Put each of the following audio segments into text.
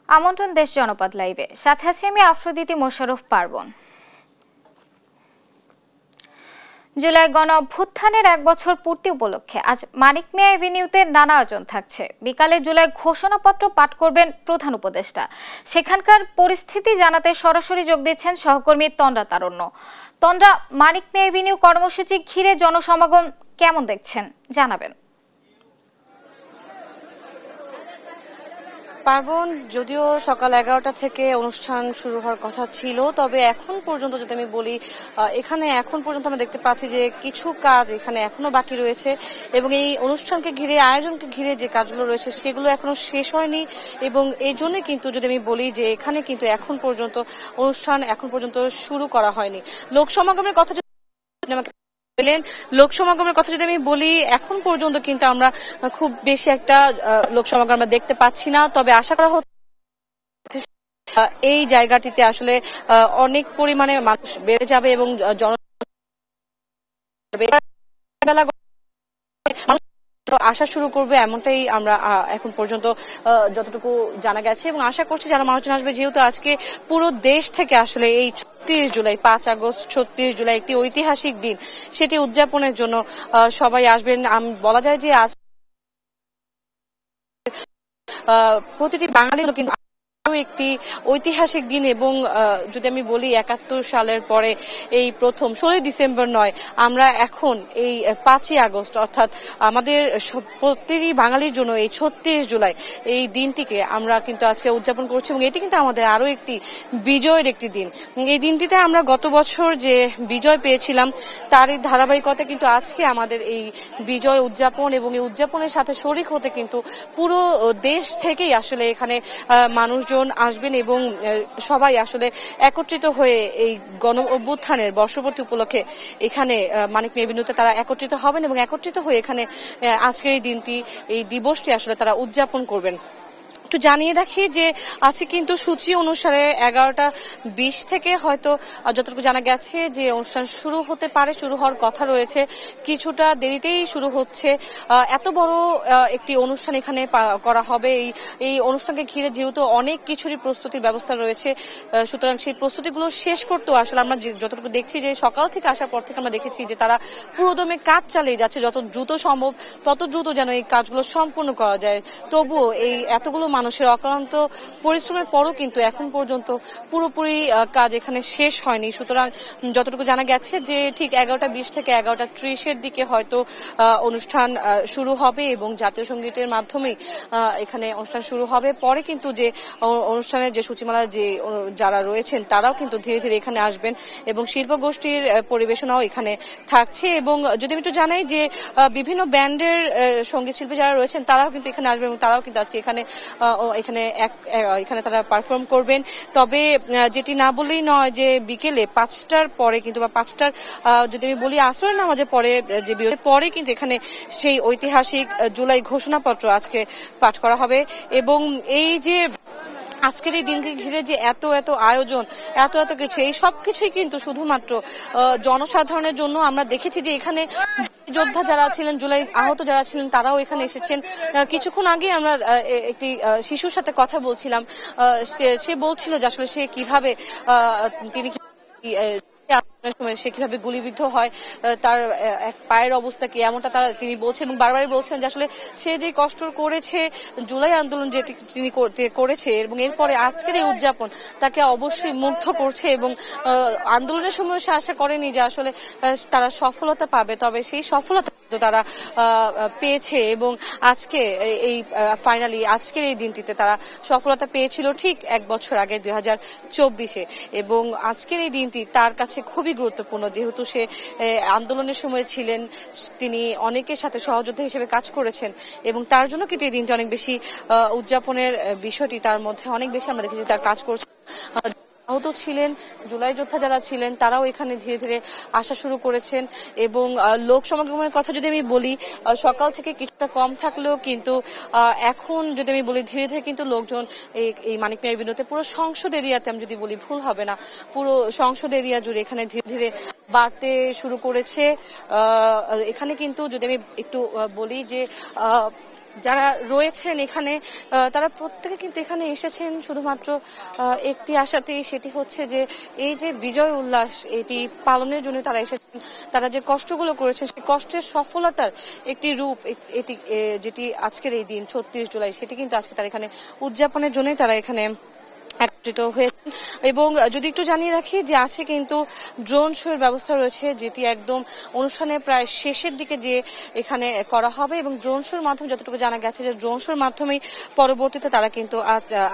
আমন্ত্রণ দেশ জনপদ লাইভে, সাথে আছি আমি আফ্রোদিতি মোশাররফ পার্বণ। জুলাই গণ অভ্যুত্থানের 1 বছর পূর্তি উপলক্ষে আজ মানিক মিয়া এভিনিউতে নানা আয়োজন থাকছে। বিকালে জুলাই ঘোষণাপত্র পাঠ করবেন প্রধান উপদেষ্টা। সেখানকার পরিস্থিতি জানাতে সরাসরি যোগ দিচ্ছেন সহকর্মী তন্দ্রা তারণ্য। তন্দ্রা, মানিক মিয়া এভিনিউ কর্মসূচি ঘিরে জনসমাগম কেমন দেখছেন জানাবেন। পার্বণ, যদিও সকাল 11টা থেকে অনুষ্ঠান শুরু হওয়ার কথা ছিল, তবে এখন পর্যন্ত যদি আমি বলি, এখানে এখন পর্যন্ত আমরা দেখতে পাচ্ছি যে কিছু কাজ এখানে এখনো বাকি রয়েছে এবং এই অনুষ্ঠানকে ঘিরে, আয়োজনকে ঘিরে যে কাজগুলো রয়েছে সেগুলো এখনো শেষ হয়নি। এবং এই জন্য কিন্তু যদি আমি বলি যে এখানে কিন্তু এখন পর্যন্ত অনুষ্ঠান শুরু করা হয়নি। লোক সমাগমের কথা লোক সমাগমের কথা যদি আমি বলি, এখন পর্যন্ত কিন্তু আমরা খুব বেশি একটা লোক সমাগম আমরা দেখতে পাচ্ছি না। তবে আশা করা হচ্ছে এই জায়গাটিতে আসলে অনেক পরিমাণে মানুষ বেড়ে যাবে এবং আসা শুরু করবে, এমনটাই আমরা এখন পর্যন্ত যতটুকু জানা গেছে। এবং আশা করছি যারা মানুষজন আসবে, যেহেতু আজকে পুরো দেশ থেকে আসলে এই 36 জুলাই 5 আগস্ট 36 জুলাই একটি ঐতিহাসিক দিন, সেটি উদযাপনের জন্য সবাই আসবেন। বলা যায় যে আজ প্রতিটি বাঙালি কিন্তু একটি ঐতিহাসিক দিন। এবং যদি আমি বলি 71 সালের পরে এই প্রথম 16 ডিসেম্বর নয়, আমরা এখন এই 5ই আগস্ট অর্থাৎ আমাদের প্রতিটি বাঙালির জন্য এই 36 জুলাই এই দিনটিকে আমরা কিন্তু আজকে উদযাপন করছি এবং এটি কিন্তু আমাদের আরো একটি বিজয়ের একটি দিন। এই দিনটিতে আমরা গত বছর যে বিজয় পেয়েছিলাম তারই ধারাবাহিকতা কিন্তু আজকে আমাদের এই বিজয় উদযাপন এবং এই উদযাপনের সাথে শরিক হতে কিন্তু পুরো দেশ থেকেই আসলে এখানে মানুষজন আসবেন এবং সবাই আসলে একত্রিত হয়ে এই গণ অভ্যুত্থানের বর্ষপূর্তি উপলক্ষে এখানে মানিক মিয়া এভিনিউতে তারা একত্রিত হবেন এবং একত্রিত হয়ে এখানে আজকের এই দিনটি, এই দিবসটি আসলে তারা উদযাপন করবেন। একটু জানিয়ে রাখি যে আজকে কিন্তু সূচি অনুসারে 11টা 20 থেকে হয়তো যতটুকু জানা গেছে যে অনুষ্ঠান শুরু হতে পারে, শুরু হওয়ার কথা রয়েছে, কিছুটা দেরিতেই শুরু হচ্ছে। এত বড় একটি অনুষ্ঠান এখানে করা হবে। এই অনুষ্ঠানকে ঘিরে যেহেতু অনেক কিছুরই প্রস্তুতির ব্যবস্থা রয়েছে, সুতরাং সেই প্রস্তুতিগুলো শেষ করতেও আসলে আমরা যতটুকু দেখছি যে সকাল থেকে আসার পর থেকে আমরা দেখেছি যে তারা পুরোদমে কাজ চালিয়ে যাচ্ছে, যত দ্রুত সম্ভব তত দ্রুত যেন এই কাজগুলো সম্পূর্ণ করা যায়। তবুও এই এতগুলো মানুষের অক্লান্ত পরিশ্রমের পরও কিন্তু এখন পর্যন্ত পুরোপুরি কাজ এখানে শেষ হয়নি। সুতরাং যতটুকু জানা গেছে যে ঠিক 11টা 20 থেকে 11টা 30-এর দিকে হয়তো অনুষ্ঠান শুরু হবে এবং জাতীয় সঙ্গীতের মাধ্যমে এখানে অনুষ্ঠান শুরু হবে। পরে কিন্তু যে অনুষ্ঠানের যে সূচিমালা যে যারা রয়েছেন তারাও কিন্তু ধীরে ধীরে এখানে আসবেন এবং শিল্পগোষ্ঠীর পরিবেশনাও এখানে থাকছে। এবং যদি আমি একটু জানাই যে বিভিন্ন ব্যান্ডের সঙ্গীত শিল্পী যারা রয়েছেন তারাও কিন্তু এখানে আসবেন এবং তারাও কিন্তু আজকে এখানে তারা পারফর্ম করবেন। তবে যেটি না বললেই নয় যে বিকেলে 5টার পরে কিন্তু বা 5টার যদি আমি বলি আসরের নামাজের পরে যে পরে কিন্তু এখানে সেই ঐতিহাসিক জুলাই ঘোষণাপত্র আজকে পাঠ করা হবে। এবং এই যে আজকের এই দিনকে ঘিরে যে এত আয়োজন, এত কিছু, এই সব কিছুই কিন্তু শুধুমাত্র জনসাধারণের জন্য। আমরা দেখেছি যে এখানে যোদ্ধা যারা ছিলেন, জুলাই আহত যারা ছিলেন তারাও এখানে এসেছেন। কিছুক্ষণ আগে আমরা একটি শিশুর সাথে কথা বলছিলাম, সে বলছিল যে আসলে সে কিভাবে সে কিভাবে গুলিবিদ্ধ হয়, তার এক পায়ের অবস্থা কি, এমনটা তিনি বলছেন এবং বারবারই বলছেন যে আসলে সে যে কষ্ট করেছে, জুলাই আন্দোলন যে তিনি করেছে এবং এরপরে আজকের এই উদযাপন তাকে অবশ্যই মুগ্ধ করছে। এবং আন্দোলনের সময় সে আশা করেনি যে আসলে তারা সফলতা পাবে, তবে সেই সফলতা তারা পেয়েছে এবং আজকে এই ফাইনালি আজকের এই দিনটিতে তারা সফলতা পেয়েছিল ঠিক 1 বছর আগে 2024-এ। এবং আজকের এই দিনটি তার কাছে খুবই গুরুত্বপূর্ণ, যেহেতু সে আন্দোলনের সময় ছিলেন, তিনি অনেকের সাথে সহযোদ্ধা হিসেবে কাজ করেছেন এবং তার জন্য কিন্তু এই দিনটি অনেক বেশি উদযাপনের বিষয়টি তার মধ্যে অনেক বেশি আমরা দেখেছি তার কাজ করছে। আহত ছিলেন, জুলাই যোদ্ধা যারা ছিলেন তারাও এখানে ধীরে ধীরে আসা শুরু করেছেন। এবং লোক সমাগমের কথা যদি আমি বলি, সকাল থেকে কিছুটা কম থাকলেও কিন্তু এখন যদি আমি বলি ধীরে ধীরে কিন্তু লোকজন এই মানিক মিয়া এভিনিউতে পুরো সংসদ এরিয়াতে, আমি যদি বলি ভুল হবে না, পুরো সংসদ এরিয়া জুড়ে এখানে ধীরে ধীরে বাড়তে শুরু করেছে। এখানে কিন্তু যদি আমি একটু বলি যে যারা রয়েছেন এখানে তারা প্রত্যেকে কিন্তু এখানে এসেছেন শুধুমাত্র একটি আশাতেই, সেটি হচ্ছে যে এই যে বিজয় উল্লাস এটি পালনের জন্য তারা এসেছেন। তারা যে কষ্টগুলো করেছেন সেই কষ্টের সফলতার একটি রূপ এটি যেটি আজকের এই দিন ৩৬ জুলাই সেটি কিন্তু আজকে তারা এখানে উদযাপনের জন্যই তারা এখানে একত্রিত হয়েছেন। এবং যদি একটু জানিয়ে রাখি যে আছে কিন্তু ড্রোন শো এর ব্যবস্থা রয়েছে, যেটি একদম অনুষ্ঠানের প্রায় শেষের দিকে যে এখানে করা হবে এবং ড্রোন শোর মাধ্যমে যতটুকু জানা গেছে যে ড্রোন শোর মাধ্যমেই পরবর্তীতে তারা কিন্তু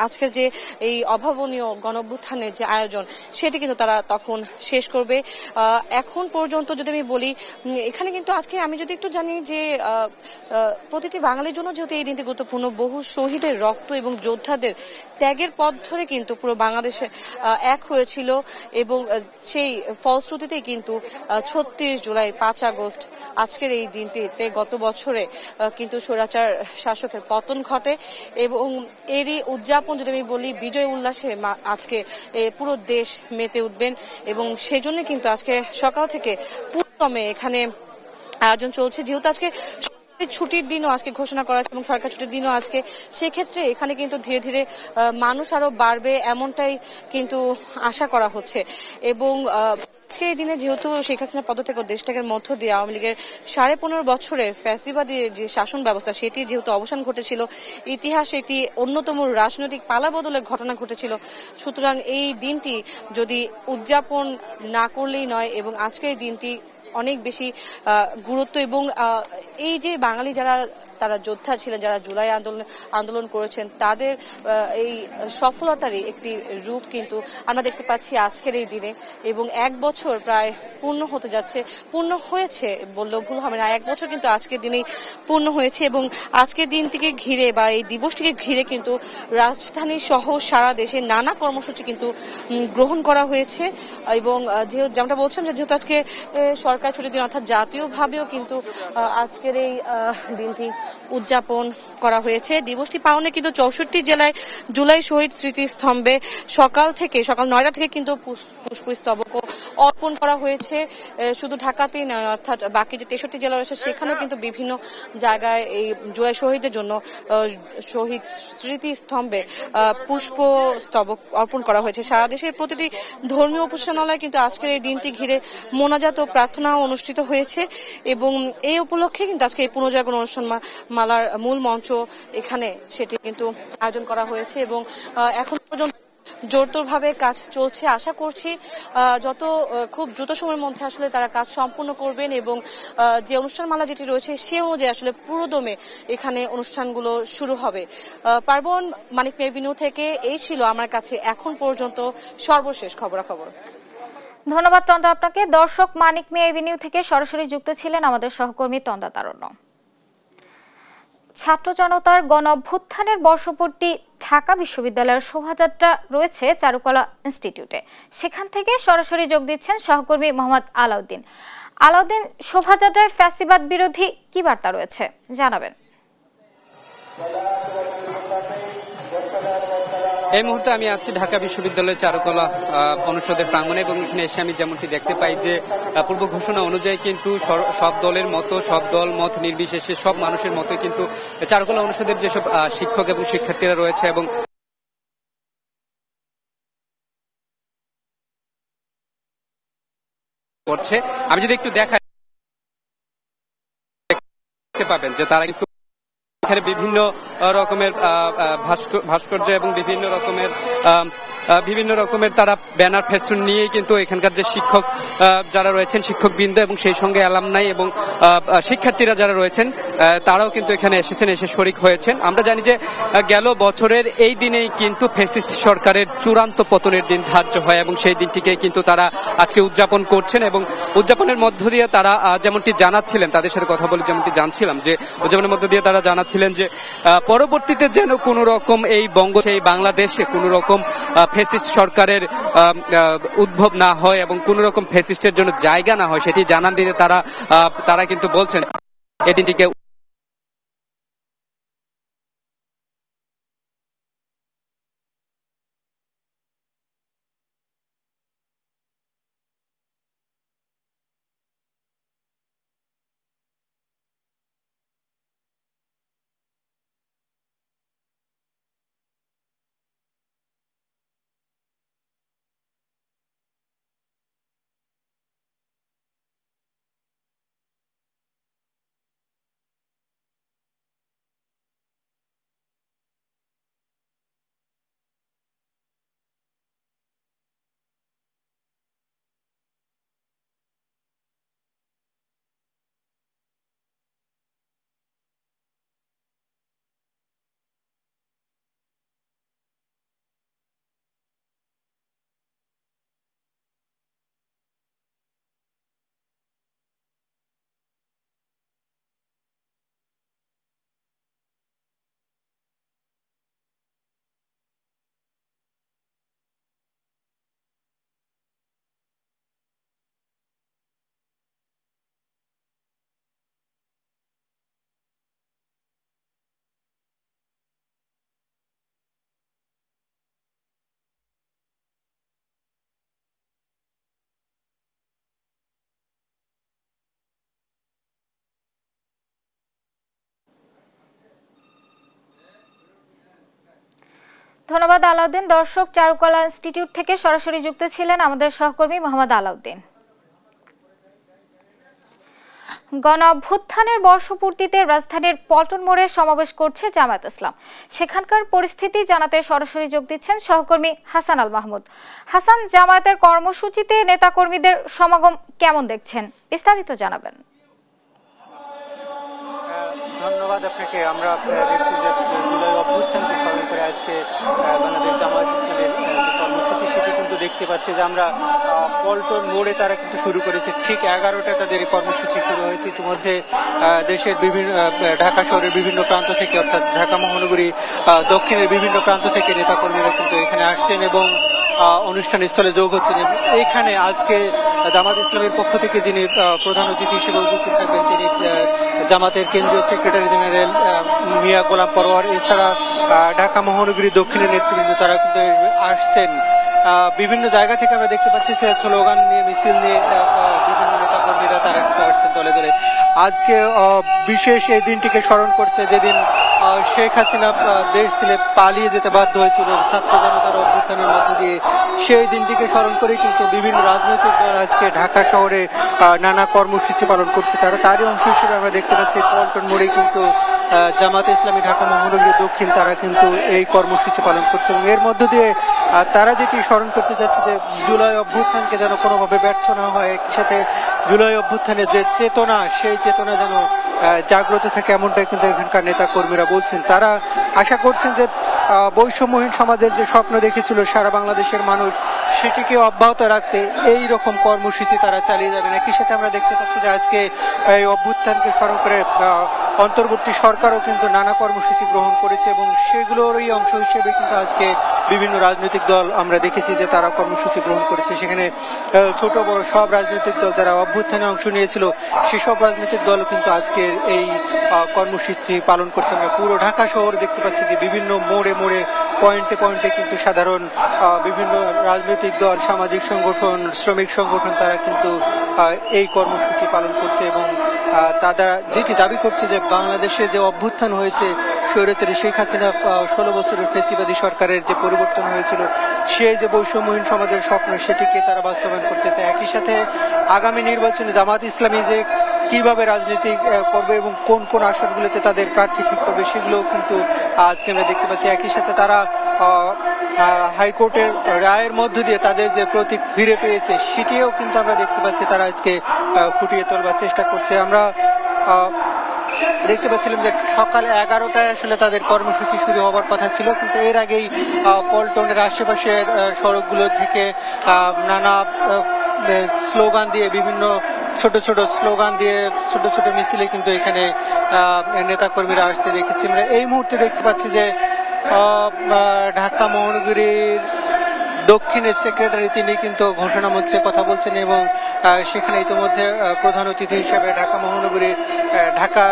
আজকের যে এই অভাবনীয় গণঅভ্যুত্থানের যে আয়োজন সেটি কিন্তু তারা তখন শেষ করবে। এখন পর্যন্ত যদি আমি বলি এখানে কিন্তু আজকে আমি যদি একটু জানি যে প্রতিটি বাঙালির জন্য যেহেতু এই দিনটি গুরুত্বপূর্ণ, বহু শহীদের রক্ত এবং যোদ্ধাদের ত্যাগের পথ ধরে কিন্তু পুরো বাংলাদেশে এক হয়েছিল এবং সেই ফলশ্রুতিতেই কিন্তু ৩৬ জুলাই ৫ আগস্ট আজকের এই দিনটিতে গত বছরে কিন্তু স্বৈরাচার শাসকের পতন ঘটে এবং এরই উদযাপন যদি আমি বলি বিজয় উল্লাসে আজকে পুরো দেশ মেতে উঠবেন এবং সেজন্য কিন্তু আজকে সকাল থেকে পুরোদমে এখানে আয়োজন চলছে। যেহেতু আজকে ছুটির দিনও আজকে ঘোষণা করা আছে এবং সরকার ছুটির দিনও আজকে, সেক্ষেত্রে এখানে কিন্তু ধীরে ধীরে মানুষ আরো বাড়বে এমনটাই কিন্তু আশা করা হচ্ছে। এবং আজকে এই দিনে যেহেতু শেখ হাসিনা পদত্যাগ দেশত্যাগের মধ্য দিয়ে আওয়ামী লীগের ১৫.৫ বছরের ফ্যাসিবাদী যে শাসন ব্যবস্থা সেটি যেহেতু অবসান ঘটেছিল, ইতিহাসে একটি অন্যতম রাজনৈতিক পালাবদলের ঘটনা ঘটেছিল, সুতরাং এই দিনটি যদি উদযাপন না করলেই নয় এবং আজকের দিনটি অনেক বেশি গুরুত্ব এবং এই যে বাঙালি যারা তারা যোদ্ধা ছিলেন, যারা জুলাই আন্দোলন করেছেন, তাদের এই সফলতারই একটি রূপ কিন্তু আমরা দেখতে পাচ্ছি আজকের এই দিনে। এবং ১ বছর প্রায় পূর্ণ হতে যাচ্ছে, পূর্ণ হয়েছে বললেও ভুল হবে না, ১ বছর কিন্তু আজকের দিনেই পূর্ণ হয়েছে এবং আজকের দিনটিকে ঘিরে বা এই দিবসটিকে ঘিরে কিন্তু রাজধানী সহ সারা দেশে নানা কর্মসূচি কিন্তু গ্রহণ করা হয়েছে। এবং যেমনটা বলছিলাম যে যেহেতু আজকে সরকার ছুটির দিন অর্থাৎ জাতীয়ভাবেও কিন্তু আজকের এই দিনটি উদযাপন করা হয়েছে। দিবসটি পালনে কিন্তু ৬৪ জেলায় জুলাই শহীদ স্মৃতিস্তম্ভে সকাল ৯টা থেকে কিন্তু পুষ্পস্তবক অর্পণ করা হয়েছে। শুধু ঢাকাতেই নয়, অর্থাৎ বাকি যে ৬৩ জেলা রয়েছে সেখানেও কিন্তু বিভিন্ন জায়গায় এই জুলাই শহীদদের জন্য শহীদ স্মৃতিস্তম্ভে পুষ্পস্তবক অর্পণ করা হয়েছে। সারা দেশের প্রতিটি ধর্মীয় উপাসনালয়ে কিন্তু আজকের এই দিনটি ঘিরে মোনাজাত ও প্রার্থনা অনুষ্ঠিত হয়েছে এবং এই উপলক্ষে কিন্তু আজকে এই পুনর্জাগরণ অনুষ্ঠান মালার মূল মঞ্চ এখানে সেটি কিন্তু আয়োজন করা হয়েছে এবং এখন পর্যন্ত জোরদারভাবে কাজ চলছে। আশা করছি খুব দ্রুত সময়ের মধ্যে আসলে তারা কাজ সম্পূর্ণ করবেন এবং যে অনুষ্ঠানমালা যেটি রয়েছে সে অনুযায়ী আসলে পুরোদমে এখানে অনুষ্ঠানগুলো শুরু হবে। পার্বণ, মানিক মিয়া এভিনিউ থেকে এই ছিল আমার কাছে এখন পর্যন্ত সর্বশেষ খবরাখবর। ধন্যবাদ তন্দা আপনাকে। দর্শক, মানিক মিয়া এভিনিউ থেকে সরাসরি যুক্ত ছিলেন আমাদের সহকর্মী তন্দা তারণ্য। ছাত্র জনতার গণ অভ্যুত্থানের বর্ষপূর্তি ঢাকা বিশ্ববিদ্যালয়ের শোভাযাত্রা রয়েছে চারুকলা ইনস্টিটিউটে। সেখান থেকে সরাসরি যোগ দিচ্ছেন সহকর্মী মোহাম্মদ আলাউদ্দিন। আলাউদ্দিন, শোভাযাত্রায় ফ্যাসিবাদ বিরোধী কি বার্তা রয়েছে জানাবেন। এই মুহূর্তে আমি আছি ঢাকা বিশ্ববিদ্যালয়ের চারুকলা অনুষদের প্রাঙ্গণে এবং এখানে এসে আমি যেমনটি দেখতে পাই যে পূর্ব ঘোষণা অনুযায়ী কিন্তু সব দলের মতো, সব দল মত নির্বিশেষে সব মানুষের মতো কিন্তু চারুকলা অনুষদের যেসব শিক্ষক এবং শিক্ষার্থীরা রয়েছে এবং করছে, আমি যদি একটু দেখাই দেখতে পাবেন যে তারা কিন্তু এখানে বিভিন্ন রকমের ভাস্কর্য এবং বিভিন্ন রকমের তারা ব্যানার ফেস্টুন নিয়েই কিন্তু এখানকার যে শিক্ষক যারা রয়েছেন, শিক্ষকবৃন্দ এবং সেই সঙ্গে অ্যালামনাই এবং শিক্ষার্থীরা যারা রয়েছেন তারাও কিন্তু এখানে এসে শরিক হয়েছেন। আমরা জানি যে গেল বছরের এই দিনেই কিন্তু ফ্যাসিস্ট সরকারের চূড়ান্ত পতনের দিন ধার্য হয় এবং সেই দিনটিকে কিন্তু তারা আজকে উদযাপন করছেন এবং উদযাপনের মধ্য দিয়ে তারা যেমনটি জানাচ্ছিলেন, তাদের সাথে কথা বলে যেমনটি জানছিলাম যে উদযাপনের মধ্য দিয়ে তারা জানাচ্ছিলেন যে পরবর্তীতে যেন কোনো রকম এই সেই বাংলাদেশে কোনো রকম ফ্যাসিস্ট সরকারের উদ্ভব না হয় এবং কোন রকম ফ্যাসিস্টের জন্য জায়গা না হয় সেটি জানান দিতে তারা কিন্তু বলছেন এই দিনটিকে ধন্যবাদ আলাউদ্দিন। দর্শক, চারুকলা ইনস্টিটিউট থেকে সরাসরি যুক্ত ছিলেন আমাদের সহকর্মী মোহাম্মদ আলাউদ্দিন। গণ অভ্যুত্থানের বর্ষপূর্তিতে রাজধানীর পল্টন মোড়ে সমাবেশ করছে জামায়াত ইসলাম। সেখানকার পরিস্থিতি জানাতে সরাসরি যোগ দিচ্ছেন সহকর্মী হাসান আল মাহমুদ। হাসান, জামায়াতের কর্মসূচিতে নেতাকর্মীদের সমাগম কেমন দেখছেন, বিস্তারিত জানাবেন। ধন্যবাদ আপনাকে। আমরা দেখছি যে জুলাই অভ্যুত্থানকে স্মরণ করে আজকে বাংলাদেশ জামায়াত ইসলামের কর্মসূচি সেটি কিন্তু দেখতে পাচ্ছি যে আমরা পল্টন মোড়ে তারা কিন্তু শুরু করেছে। ঠিক 11টায় তাদের কর্মসূচি শুরু হয়েছে। ইতিমধ্যে দেশের বিভিন্ন ঢাকা শহরের বিভিন্ন প্রান্ত থেকে, অর্থাৎ ঢাকা মহানগরী দক্ষিণের বিভিন্ন প্রান্ত থেকে নেতাকর্মীরা কিন্তু এখানে আসছেন এবং অনুষ্ঠান স্থলে যোগ হচ্ছেন। এখানে আজকে জামাত ইসলামের পক্ষ থেকে যিনি প্রধান অতিথি হিসেবে উপস্থিত থাকবেন তিনি জামাতের কেন্দ্রীয় সেক্রেটারি জেনারেল মিয়া গোলাম পরোয়ার, এছাড়া ঢাকা মহানগরী দক্ষিণের নেতৃবৃন্দ তারা কিন্তু আসছেন। বিভিন্ন জায়গা থেকে আমরা দেখতে পাচ্ছি যে স্লোগান নিয়ে, মিছিল নিয়ে বিভিন্ন নেতাকর্মীরা তারা আসছেন দলে দলে। আজকে বিশেষ এই দিনটিকে স্মরণ করছে যেদিন শেখ হাসিনা দেশ ছেড়ে পালিয়ে যেতে বাধ্য হয়েছিল ছাত্র জনতার অভ্যুত্থানের মধ্য দিয়ে। সেই দিনটিকে স্মরণ করে কিন্তু বিভিন্ন রাজনৈতিক দল আজকে ঢাকা শহরে নানা কর্মসূচি পালন করছে। তারই অংশ হিসেবে আমরা দেখতে পাচ্ছি পল্টন মোড়ে কিন্তু জামাতে ইসলামী ঢাকা মহানগরী দক্ষিণ তারা কিন্তু এই কর্মসূচি পালন করছে এবং এর মধ্য দিয়ে তারা যেটি স্মরণ করতে যাচ্ছে যে জুলাই অভ্যুত্থানকে যেন কোনোভাবে ব্যর্থ না হয়, একই সাথে জুলাই অভ্যুত্থানের যে চেতনা সেই চেতনা যেন জাগ্রত থাকে, এমনটাই কিন্তু এখানকার নেতা কর্মীরা বলছেন। তারা আশা করছেন যে বৈষম্যহীন সমাজের যে স্বপ্ন দেখেছিল সারা বাংলাদেশের মানুষ সেটিকে অব্যাহত রাখতে এই রকম কর্মসূচি তারা চালিয়ে যাবেন। একই সাথে আমরা দেখতে পাচ্ছি যে আজকে এই অভ্যুত্থানকে স্মরণ করে অন্তর্বর্তী সরকারও কিন্তু নানা কর্মসূচি গ্রহণ করেছে এবং সেগুলোরই অংশ হিসেবে কিন্তু আজকে বিভিন্ন রাজনৈতিক দল আমরা দেখেছি যে তারা কর্মসূচি গ্রহণ করেছে। সেখানে ছোট বড় সব রাজনৈতিক দল যারা অভ্যুত্থানে অংশ নিয়েছিল সেসব রাজনৈতিক দল কিন্তু আজকের এই কর্মসূচি পালন করছে। আমরা পুরো ঢাকা শহর দেখতে পাচ্ছি যে বিভিন্ন মোড়ে মোড়ে পয়েন্টে পয়েন্টে কিন্তু সাধারণ বিভিন্ন রাজনৈতিক দল, সামাজিক সংগঠন, শ্রমিক সংগঠন তারা কিন্তু এই কর্মসূচি পালন করছে এবং তারা যেটি দাবি করছে যে বাংলাদেশে যে অভ্যুত্থান হয়েছে স্বৈরাচারী শেখ হাসিনা 16 বছরের ফ্যাসিবাদী সরকারের যে পরিবর্তন হয়েছিল সেই যে বৈষম্যহীন সমাজের স্বপ্ন সেটিকে তারা বাস্তবায়ন করতে চায়। একই সাথে আগামী নির্বাচনে জামাত ইসলামী যে কিভাবে রাজনীতি করবে এবং কোন কোন আসনগুলোতে তাদের প্রার্থী ঠিক করবে সেগুলো কিন্তু আজকে আমরা দেখতে পাচ্ছি। একই সাথে তারা হাইকোর্টের রায়ের মধ্য দিয়ে তাদের যে প্রতীক ফিরে পেয়েছে সেটিও কিন্তু আমরা দেখতে পাচ্ছি তারা আজকে ফুটিয়ে তোলবার চেষ্টা করছে। আমরা দেখতে পাচ্ছিলাম যে সকাল 11টায় আসলে তাদের কর্মসূচি শুরু হওয়ার কথা ছিল, কিন্তু এর আগেই পল্টনের আশেপাশের সড়কগুলো থেকে নানা স্লোগান দিয়ে, বিভিন্ন ছোট ছোট স্লোগান দিয়ে ছোট ছোট মিছিলে কিন্তু এখানে নেতাকর্মীরা আসতে দেখেছি। আমরা এই মুহূর্তে দেখতে পাচ্ছি যে ঢাকা মহানগরীর দক্ষিণের সেক্রেটারি তিনি কিন্তু ঘোষণা মঞ্চে কথা বলছেন এবং সেখানে ইতিমধ্যে প্রধান অতিথি হিসেবে ঢাকা মহানগরীর ঢাকা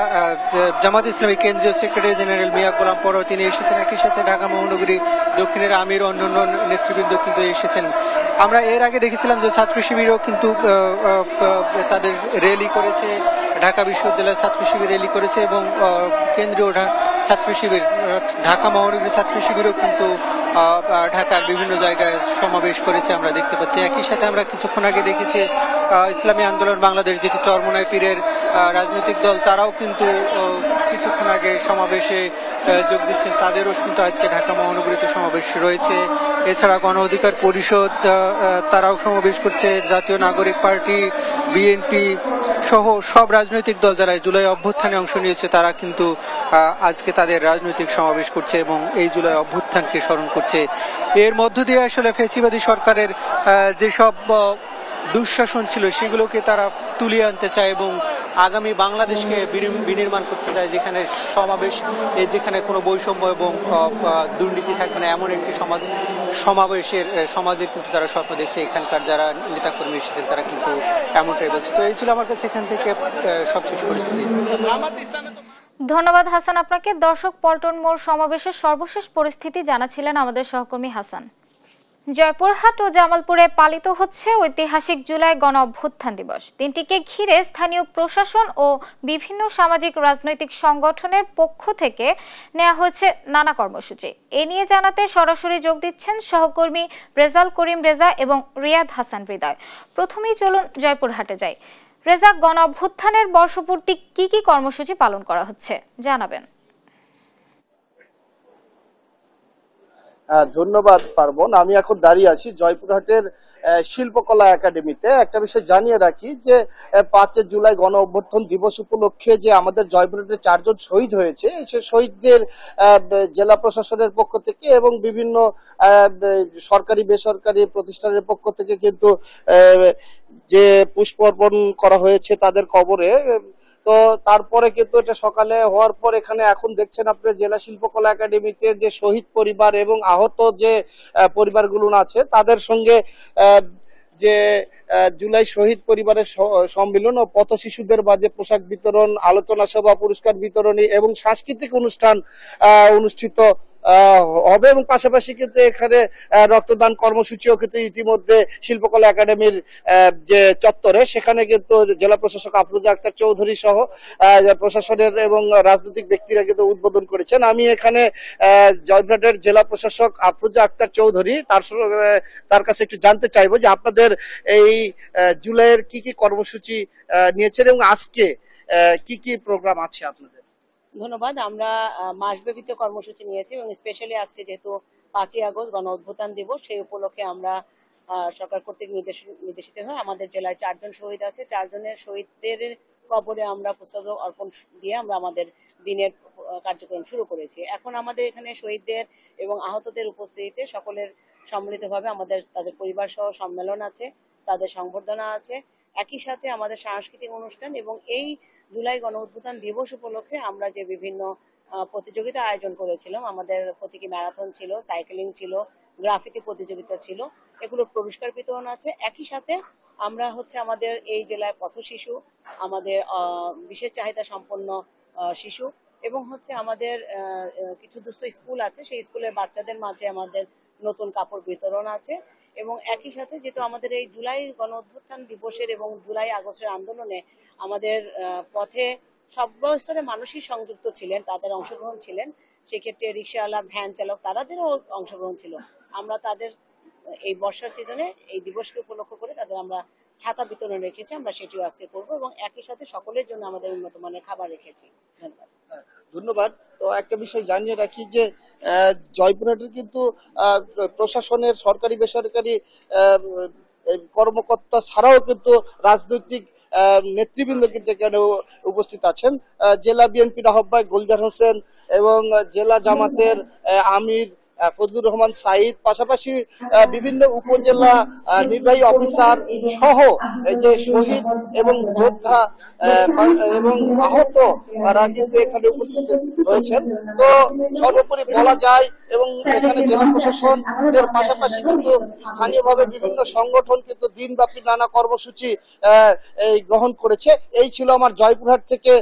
জামাত ইসলামী কেন্দ্রীয় সেক্রেটারি জেনারেল মিয়া গোলাম পরোয়ার তিনি এসেছেন। একই সাথে ঢাকা মহানগরী দক্ষিণের আমির অন্যান্য নেতৃবৃন্দ কিন্তু এসেছেন। আমরা এর আগে দেখেছিলাম যে ছাত্র শিবিরও কিন্তু তাদের র্যালি করেছে, ঢাকা বিশ্ববিদ্যালয়ের ছাত্র শিবির র্যালি করেছে এবং কেন্দ্রীয় ছাত্র শিবির ঢাকা মহানগরী ছাত্র শিবিরও কিন্তু ঢাকার বিভিন্ন জায়গায় সমাবেশ করেছে আমরা দেখতে পাচ্ছি। একই সাথে আমরা কিছুক্ষণ আগে দেখেছি ইসলামী আন্দোলন বাংলাদেশ যেটি চরমোনাই পীরের রাজনৈতিক দল তারাও কিন্তু কিছুক্ষণ আগে সমাবেশে যোগ দিচ্ছেন, তাদেরও কিন্তু আজকে ঢাকা মহানগরীতে সমাবেশ রয়েছে। এছাড়া গণ অধিকার পরিষদ তারাও সমাবেশ করছে, জাতীয় নাগরিক পার্টি, বিএনপি সহ সব রাজনৈতিক দল যারা জুলাই অভ্যুত্থানে অংশ নিয়েছে তারা কিন্তু আজকে তাদের রাজনৈতিক সমাবেশ করছে এবং এই জুলাই অভ্যুত্থানকে স্মরণ করছে। এর মধ্য দিয়ে আসলে ফ্যাসিবাদী সরকারের যেসব দুঃশাসন ছিল সেগুলোকে তারা তুলিয়ে আনতে চায় এবং আগামী বাংলাদেশকে বিনির্মাণ করতে চায়, যেখানে সমাবেশ যেখানে কোনো বৈষম্য এবং দুর্নীতি থাকবে না, এমন একটি সমাজের কিন্তু তারা স্বপ্ন দেখছে। এখানকার যারা নেতাকর্মী এসেছেন তারা কিন্তু এমনটাই বলছে। তো এই ছিল আমার কাছে এখান থেকে সবশেষ পরিস্থিতি। ধন্যবাদ হাসান আপনাকে। দর্শক, পল্টন মোড় সমাবেশের সর্বশেষ পরিস্থিতি জানাছিলেন আমাদের সহকর্মী হাসান। জয়পুরহাট ও জামালপুরে পালিত হচ্ছে ঐতিহাসিক জুলাই গণ অভ্যুত্থান দিবস। দিনটিকে ঘিরে স্থানীয় প্রশাসন ও বিভিন্ন সামাজিক রাজনৈতিক সংগঠনের পক্ষ থেকে নেওয়া হয়েছে নানা কর্মসূচি। এ নিয়ে জানাতে সরাসরি যোগ দিচ্ছেন সহকর্মী রেজাল করিম রেজা এবং রিয়াদ হাসান হৃদয়। প্রথমেই চলুন জয়পুরহাটে যাই। রেজা, গণ অভ্যুত্থানের বর্ষপূর্তি কি কি কর্মসূচি পালন করা হচ্ছে জানাবেন। ধন্যবাদ পার্বণ। আমি এখন দাঁড়িয়ে আছি জয়পুরহাটের শিল্পকলা একাডেমিতে। একটা বিষয় জানিয়ে রাখি যে 5 জুলাই গণ অভ্যুত্থান দিবস উপলক্ষে যে আমাদের জয়পুরহাটে 4 জন শহীদ হয়েছে, সে শহীদদের জেলা প্রশাসনের পক্ষ থেকে এবং বিভিন্ন সরকারি বেসরকারি প্রতিষ্ঠানের পক্ষ থেকে কিন্তু যে পুষ্প অর্পণ করা হয়েছে তাদের কবরে। তো তারপরে কিন্তু এটা সকালে হওয়ার পর এখানে এখন দেখছেন আপনার জেলা শিল্পকলা একাডেমিতে যে শহীদ পরিবার এবং আহত যে পরিবারগুলো আছে তাদের সঙ্গে যে জুলাই শহীদ পরিবারের সম্মিলন ও পথ শিশুদের মাঝে পোশাক বিতরণ, আলোচনা সভা, পুরস্কার বিতরণী এবং সাংস্কৃতিক অনুষ্ঠান অনুষ্ঠিত হবে এবং পাশাপাশি কিন্তু এখানে রক্তদান কর্মসূচিও কিন্তু ইতিমধ্যে শিল্পকলা একাডেমির যে চত্বরে সেখানে কিন্তু জেলা প্রশাসক আফরোজা আক্তার চৌধুরী সহ প্রশাসনের এবং রাজনৈতিক ব্যক্তিরা কিন্তু উদ্বোধন করেছেন। আমি এখানে জয়পুরহাটের জেলা প্রশাসক আফরোজা আক্তার চৌধুরী তার কাছে একটু জানতে চাইবো যে আপনাদের এই জুলাইয়ের কি কি কর্মসূচি নিয়েছেন এবং আজকে কি কি প্রোগ্রাম আছে আপনাদের। ধন্যবাদ। আমরা মাসব্যাপী কর্মসূচি নিয়েছি এবং স্পেশালি আজকে যেহেতু 5ই আগস্ট গণ অভ্যুত্থান দিবস, সেই উপলক্ষে আমরা সরকার কর্তৃক নির্দেশিত হয়ে আমাদের জেলায় 4 জন শহীদ আছে, 4 জনের শহীদদের কবরে আমরা পুষ্প অর্পণ দিয়ে আমরা আমাদের দিনের কার্যক্রম শুরু করেছি। এখন আমাদের এখানে শহীদদের এবং আহতদের উপস্থিতিতে সকলের সম্মিলিতভাবে আমাদের তাদের পরিবার সহ সম্মেলন আছে, তাদের সংবর্ধনা আছে, একই সাথে আমাদের সাংস্কৃতিক অনুষ্ঠান এবং এই জুলাই গণ অভ্যুত্থান দিবস উপলক্ষে আমরা যে বিভিন্ন প্রতিযোগিতা আয়োজন করেছিলাম, আমাদের প্রতীকী ম্যারাথন ছিল, সাইকেলিং ছিল, গ্রাফিতি প্রতিযোগিতা ছিল, এগুলোর পুরস্কার বিতরণ আছে। একই সাথে আমরা আমাদের এই জেলায় পথ শিশু, আমাদের বিশেষ চাহিদা সম্পন্ন শিশু এবং আমাদের কিছু দুস্থ স্কুল আছে, সেই স্কুলের বাচ্চাদের মাঝে আমাদের নতুন কাপড় বিতরণ আছে এবং একই সাথে যেহেতু আমাদের এই জুলাই গণ অভ্যুত্থান দিবসের এবং জুলাই আগস্টের আন্দোলনে আমাদের পথে সব স্তরের মানুষই সংযুক্ত ছিলেন, তাদের অংশগ্রহণ ছিলেন, সেক্ষেত্রে রিক্সাওয়ালা, ভ্যান চালক তাদেরও অংশগ্রহণ ছিল। আমরা তাদের এই বর্ষার সিজনে এই দিবসকে উপলক্ষ করে তাদের আমরা ছাতা বিতরণ রেখেছি, আমরা সেটিও আজকে করব এবং একই সাথে সকলের জন্য আমাদের উন্নত মানের খাবার রেখেছি। ধন্যবাদ। ধন্যবাদ। তো একটা বিষয় জানিয়ে রাখি যে জয়পুরহাটের কিন্তু প্রশাসনের সরকারি বেসরকারি কর্মকর্তা ছাড়াও কিন্তু রাজনৈতিক নেতৃবৃন্দ কিন্তু এখানে উপস্থিত আছেন। জেলা বিএনপির আহ্বায়ক গোলজার হোসেন এবং জেলা জামাতের আমির ফজলুর রহমান সাইদ, পাশাপাশি বিভিন্ন উপজেলা নির্বাহী অফিসার সহ এই যে শহীদ এবং যোদ্ধা এবং আহত তারা কিন্তু এখানে উপস্থিত হয়েছেন। তো সর্বোপরি বলা যায় এবং এখানে জেলা প্রশাসনের পাশাপাশি কিন্তু স্থানীয়ভাবে বিভিন্ন সংগঠন কিন্তু দিনব্যাপী নানা কর্মসূচি গ্রহণ করেছে। এই ছিল আমার জয়পুরহাট থেকে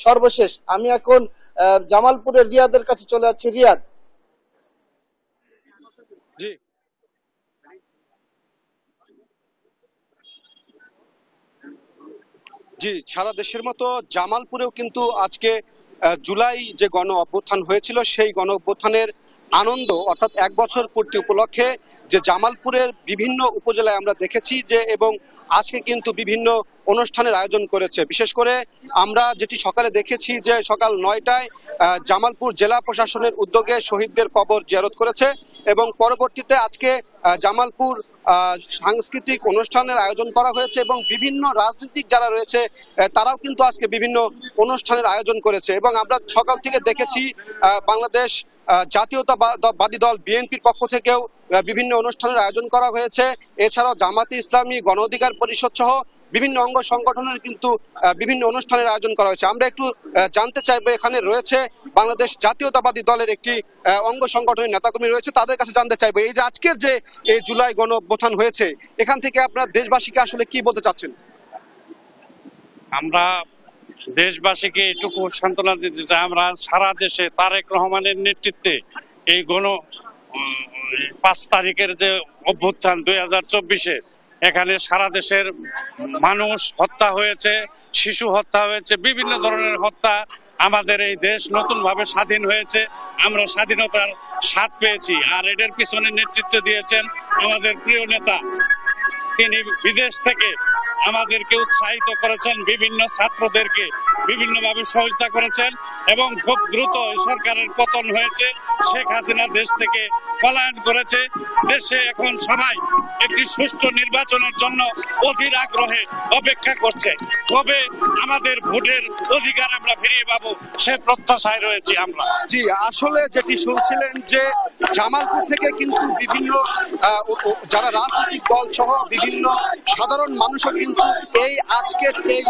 সর্বশেষ। আমি এখন জামালপুরের রিয়াদের কাছে চলে যাচ্ছি। রিয়াদ। জি জি সারা দেশের মতো জামালপুরেও কিন্তু আজকে জুলাই যে গণ অভ্যুত্থান হয়েছিল সেই গণ অভ্যুত্থানের আনন্দ অর্থাৎ 1 বছর পূর্তি উপলক্ষে যে জামালপুরের বিভিন্ন উপজেলায় আমরা দেখেছি যে এবং আজকে কিন্তু বিভিন্ন অনুষ্ঠানের আয়োজন করেছে। বিশেষ করে আমরা যেটি সকালে দেখেছি যে সকাল 9টায় জামালপুর জেলা প্রশাসনের উদ্যোগে শহীদদের কবর জিয়ারত করেছে এবং পরবর্তীতে আজকে জামালপুর সাংস্কৃতিক অনুষ্ঠানের আয়োজন করা হয়েছে এবং বিভিন্ন রাজনৈতিক যারা রয়েছে তারাও কিন্তু আজকে বিভিন্ন অনুষ্ঠানের আয়োজন করেছে এবং আমরা সকাল থেকে দেখেছি বাংলাদেশ জাতীয়তাবাদী দল বিএনপির পক্ষ থেকেও বিভিন্ন অনুষ্ঠানের আয়োজন করা হয়েছে। এছাড়াও জামাতে ইসলামী, গণ অধিকার পরিষদ সহ বিভিন্ন অঙ্গ সংগঠনের কিন্তু বিভিন্ন অনুষ্ঠানের আয়োজন করা হয়েছে। আমরা একটু জানতে চাইবো, এখানে রয়েছে বাংলাদেশ জাতীয়তাবাদী দলের একটি অঙ্গ সংগঠনের নেতাকর্মী রয়েছে, তাদের কাছে জানতে চাইবো এই যে আজকের যে এই জুলাই গণ অভ্যুত্থান হয়েছে এখান থেকে আপনারা দেশবাসীকে আসলে কি বলতে চাচ্ছেন? আমরা দেশবাসীকে এটুকু সান্ত্বনা দিতে চাই, আমরা সারা দেশে তারেক রহমানের নেতৃত্বে এই গণ 5 তারিখের যে অভ্যুত্থান 2024-এ, এখানে সারা দেশের মানুষ হত্যা হয়েছে, শিশু হত্যা হয়েছে, বিভিন্ন ধরনের হত্যা। আমাদের এই দেশ নতুন ভাবে স্বাধীন হয়েছে, আমরা স্বাধীনতার স্বাদ পেয়েছি। আর এদের পিছনে নেতৃত্ব দিয়েছেন আমাদের প্রিয় নেতা। তিনি বিদেশ থেকে আমাদেরকে উৎসাহিত করেছেন, বিভিন্ন ছাত্রদেরকে বিভিন্নভাবে সহযোগিতা করেছেন এবং খুব দ্রুত সরকারের পতন হয়েছে। শেখ হাসিনা দেশ থেকে পলায়ন করেছে। দেশে এখন সবাই একটি সুষ্ঠু নির্বাচনের জন্য অধীর আগ্রহে অপেক্ষা করছে। কবে আমাদের ভোটের অধিকার আমরা ফিরিয়ে পাবো সে প্রত্যাশায় রয়েছি আমরা। জি, আসলে যেটি শুনছিলেন যে জামালপুর থেকে কিন্তু বিভিন্ন যারা রাজনৈতিক দল সহ বিভিন্ন সাধারণ মানুষও কিন্তু এই আজকের এই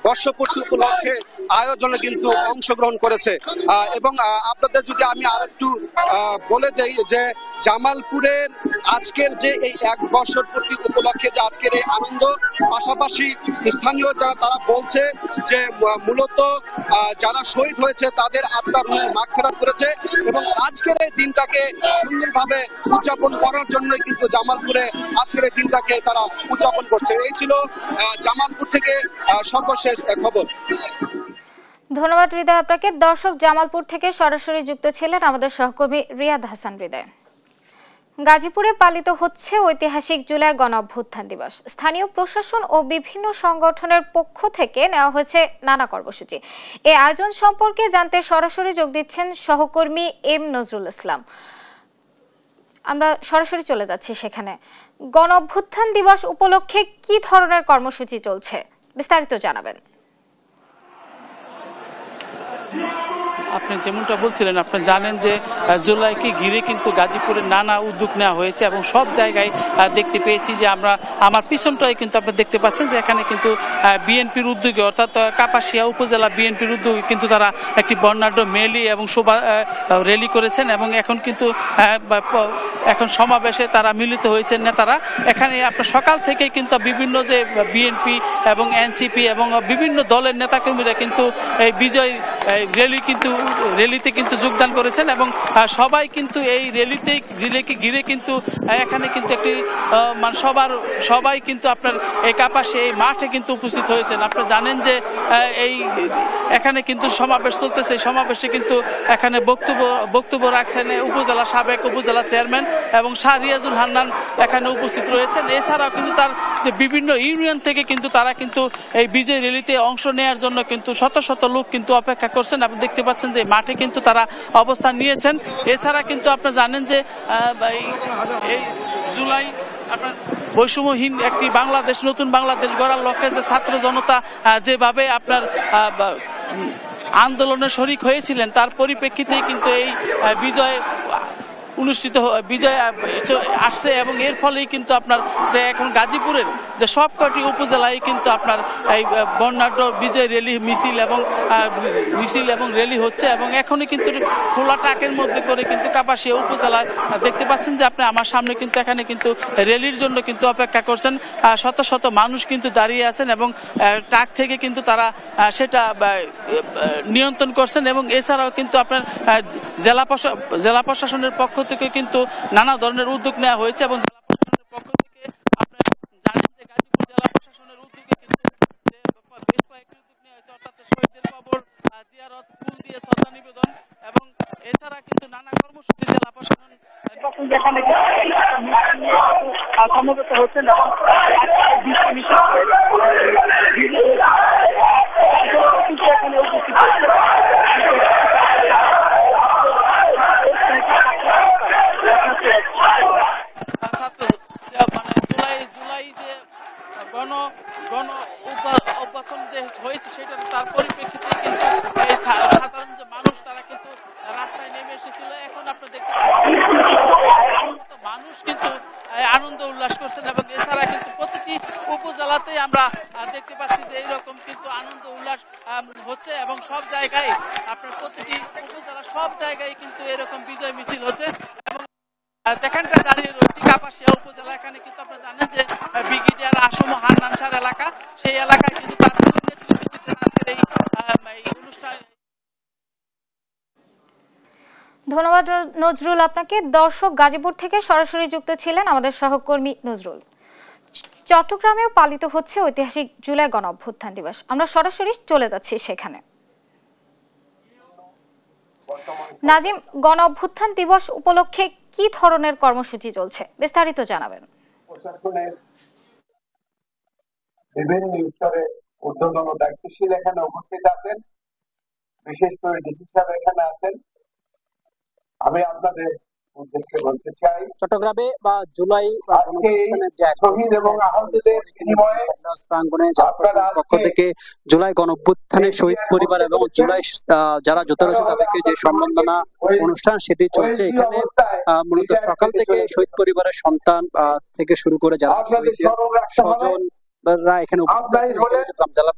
বর্ষপূর্তি উপলক্ষে আয়োজনে কিন্তু অংশগ্রহণ করেছে। এবং আপনাদের যদি আমি আরেকটু বলে দেই যে জামালপুরের আজকের যে এই 1 বছর পূর্তি উপলক্ষে যে আজকের এই আনন্দ, পাশাপাশি স্থানীয় যারা তারা বলছে যে মূলত যারা শহীদ হয়েছে তাদের আত্মার মাগফিরাত করেছে এবং আজকের এই দিনটাকে সুন্দরভাবে উদযাপন করার জন্যই কিন্তু জামালপুরে আজকের এই দিনটাকে তারা উদযাপন করছে। এই ছিল জামালপুর থেকে সর্বশেষ খবর। ধন্যবাদ হৃদয় আপনাকে। দর্শক, জামালপুর থেকে সরাসরি যুক্ত ছিলেন আমাদের সহকর্মী রিয়াদ হাসান হৃদয়। গাজীপুরে পালিত হচ্ছে ঐতিহাসিক জুলাই গণ অভ্যুত্থান দিবস। স্থানীয় প্রশাসন ও বিভিন্ন সংগঠনের পক্ষ থেকে নেওয়া হয়েছে নানা কর্মসূচি। এই আয়োজন সম্পর্কে জানতে সরাসরি যোগ দিচ্ছেন সহকর্মী এম নজরুল ইসলাম। আমরা সরাসরি চলে যাচ্ছি সেখানে। গণ অভ্যুত্থান দিবস উপলক্ষে কি ধরনের কর্মসূচি চলছে, বিস্তারিত জানাবেন। আপনি যেমনটা বলছিলেন, আপনি জানেন যে জুলাইকে ঘিরে কিন্তু গাজীপুরের নানা উদ্যোগ নেওয়া হয়েছে এবং সব জায়গায় দেখতে পেয়েছি যে আমার পিছনটাই কিন্তু আপনি দেখতে পাচ্ছেন যে এখানে কিন্তু বিএনপির উদ্যোগে, অর্থাৎ কাপাসিয়া উপজেলা বিএনপির উদ্যোগে কিন্তু তারা একটি বর্ণাঢ্য মেলি এবং শোভা র্যালি করেছেন এবং এখন সমাবেশে তারা মিলিত হয়েছেন নেতারা। এখানে আপনার সকাল থেকে কিন্তু বিভিন্ন যে বিএনপি এবং এনসিপি এবং বিভিন্ন দলের নেতাকর্মীরা কিন্তু এই বিজয় র্যালিতে কিন্তু যোগদান করেছেন এবং সবাই কিন্তু এই র্যালিকে ঘিরে কিন্তু এখানে কিন্তু একটি মানে সবাই কিন্তু আপনার এই কাপাসিয়া এই মাঠে কিন্তু উপস্থিত হয়েছেন। আপনারা জানেন যে এখানে কিন্তু সমাবেশ চলতেছে। সমাবেশে কিন্তু এখানে বক্তব্য রাখছেন সাবেক উপজেলা চেয়ারম্যান এবং শাহ রিয়াজুল হান্নান এখানে উপস্থিত রয়েছেন। এছাড়াও কিন্তু তার যে বিভিন্ন ইউনিয়ন থেকে কিন্তু তারা কিন্তু এই বিজয় র্যালিতে অংশ নেওয়ার জন্য কিন্তু শত শত লোক কিন্তু অপেক্ষা করছেন। আপনি দেখতে পাচ্ছেন যে মাঠে কিন্তু তারা অবস্থান নিয়েছেন। এছাড়া কিন্তু আপনারা জানেন যে এই জুলাই আপনার বৈষম্যহীন একটি বাংলাদেশ, নতুন বাংলাদেশ গড়ার লক্ষ্যে যে ছাত্র জনতা যেভাবে আপনার আন্দোলনে শরিক হয়েছিলেন তার পরিপ্রেক্ষিতেই কিন্তু এই বিজয় আসছে এবং এর ফলেই কিন্তু আপনার যে এখন গাজীপুরের যে সবকটি উপজেলায় কিন্তু আপনার এই বর্ণাঢ্য বিজয় র্যালি মিছিল এবং র্যালি হচ্ছে এবং এখনই কিন্তু খোলা ট্রাকের মধ্যে করে কিন্তু কাপাসিয়া উপজেলার দেখতে পাচ্ছেন যে আপনি আমার সামনে কিন্তু এখানে কিন্তু র্যালির জন্য কিন্তু অপেক্ষা করছেন। শত শত মানুষ কিন্তু দাঁড়িয়ে আছেন এবং ট্রাক থেকে কিন্তু তারা সেটা নিয়ন্ত্রণ করছেন এবং এছাড়াও কিন্তু আপনার জেলা প্রশাসনের পক্ষ থেকে কিন্তু নানা ধরনের উদ্যোগ নেওয়া হয়েছে এবং জেলা প্রশাসনের পক্ষ থেকে আপনারা জানেন যে গাজীপুর জেলা প্রশাসনের উদ্যোগে কিন্তু বেশ কয়েকটি উদ্যোগ নেওয়া হয়েছে, অর্থাৎ শহীদদের কবর জিয়ারত, ফুল দিয়ে শ্রদ্ধা নিবেদন এবং এছাড়া কিন্তু নানা কর্মসূচি জেলা প্রশাসন এখানে সমবেত হচ্ছেন এবং এখানে উপস্থিত জুলাই যে গণ অভ্যুত্থান যে হয়েছে সেটা তার পরিপ্রেক্ষিতে কিন্তু সাধারণ যে মানুষ তারা কিন্তু রাস্তায় নেমে এসেছিল। এখন আপনারা দেখতে পাচ্ছেন মানুষ কিন্তু আনন্দ উল্লাস করছেন এবং এছাড়া কিন্তু প্রতিটি উপজেলাতেই আমরা দেখতে পাচ্ছি যে এইরকম কিন্তু আনন্দ উল্লাস হচ্ছে এবং সব জায়গায় আপনার প্রতিটি উপজেলা সব জায়গায় কিন্তু এরকম বিজয় মিছিল হচ্ছে এবং যেখানটা দাঁড়িয়ে রয়েছে কাপাসিয়া উপজেলা, এখানে কিন্তু আপনারা জানেন যে ব্রিগেডিয়ার আসম হান্নান শাহ এলাকা, সেই এলাকায় কিন্তু তার নেতৃত্ব দিচ্ছেন আজকের এই অনুষ্ঠান। ধন্যবাদ নজরুল আপনাকে। দর্শক, গাজীপুর থেকে সরাসরি যুক্ত ছিলেন আমাদের সহকর্মী নজরুল। চট্টগ্রামেও পালিত হচ্ছে ঐতিহাসিক জুলাই গণ অভ্যুত্থান দিবস। আমরা সরাসরি চলে যাচ্ছি সেখানে। নাজিম, গণ অভ্যুত্থান দিবস উপলক্ষে কি ধরনের কর্মসূচি চলছে, বিস্তারিত জানাবেন। বিভিন্ন স্তরে ঊর্ধ্বতন দায়িত্বশীল এখানে উপস্থিত আছেন, বিশেষ করে ডিসি সাহেব এখানে আছেন। আমি আপনাদের উদ্দেশ্যে বলতে চাই, চট্টগ্রামে বা জুলাই শহীদ এবং আহতদের বিনিময়ে প্রাঙ্গণে পক্ষ থেকে জুলাই গণ অভ্যুত্থানের শহীদ পরিবার এবং জুলাই যারা যোদ্ধা রয়েছে তাদেরকে যে সম্মাননা অনুষ্ঠান সেটি চলছে এখানে। মূলত সকাল থেকে শহীদ পরিবারের সন্তান থেকে শুরু করে যারা স্বজন এখানে উপস্থিত আছেন, জেলা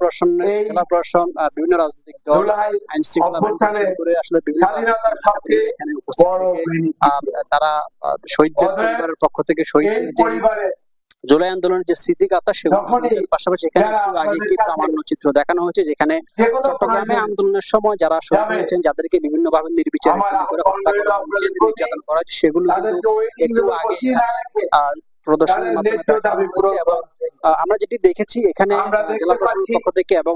প্রশাসন, বিভিন্ন রাজনৈতিক দল, আইন শৃঙ্খলা করে আসলে বিভিন্ন এখানে উপস্থিত তারা শহীদদের পরিবারের পক্ষ থেকে শহীদদের যে জুলাই আন্দোলনের যে স্মৃতিগাথা সেগুলোর পাশাপাশি এখানে একটু আগে একটি প্রামাণ্য চিত্র দেখানো হয়েছে, যেখানে চট্টগ্রামে আন্দোলনের সময় যারা শহীদ হয়েছেন, যাদেরকে বিভিন্ন ভাবে নির্বিচারে করে হত্যা করা হয়েছে, নির্যাতন করা হয়েছে, সেগুলো কিন্তু একটু আগে প্রদর্শনের মাধ্যমে হয়েছে। এবং আমরা যেটি দেখেছি এখানে জেলা প্রশাসনের পক্ষ থেকে এবং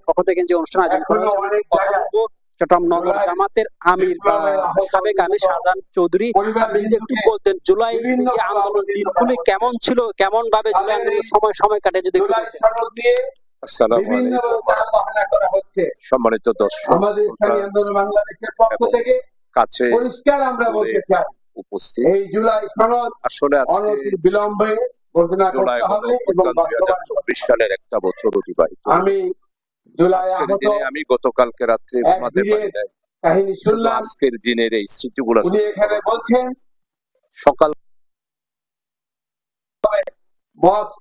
পক্ষ থেকে যে অনুষ্ঠান আয়োজন করা হয়েছে, কথা বলবো চট্টগ্রাম নগর জামাতের আমির সাবেক আমির শাহজাহান চৌধুরী। আপনি যদি একটু বলতেন জুলাই যে আন্দোলন দিনগুলি কেমন ছিল, কেমন ভাবে জুলাই আন্দোলনের সময় কাটে, যদি আসসালামু আলাইকুম সম্মানিত দর্শক, বাংলাদেশের পক্ষ থেকে কাছে পরিষ্কার আমরা বলতে চাই উপস্থিত এই জুলাই সনদ আসলে আজকে বিলম্বে ঘোষণা করতে হবে এবং 2024 সালের একটা বছর অতিবাহিত। আমি গতকালকে রাত্রে ঘুমাতে পারি নাই, কাহিনী শুনলাম। আজকের দিনের এই স্মৃতিগুলো এখানে বলছেন সকাল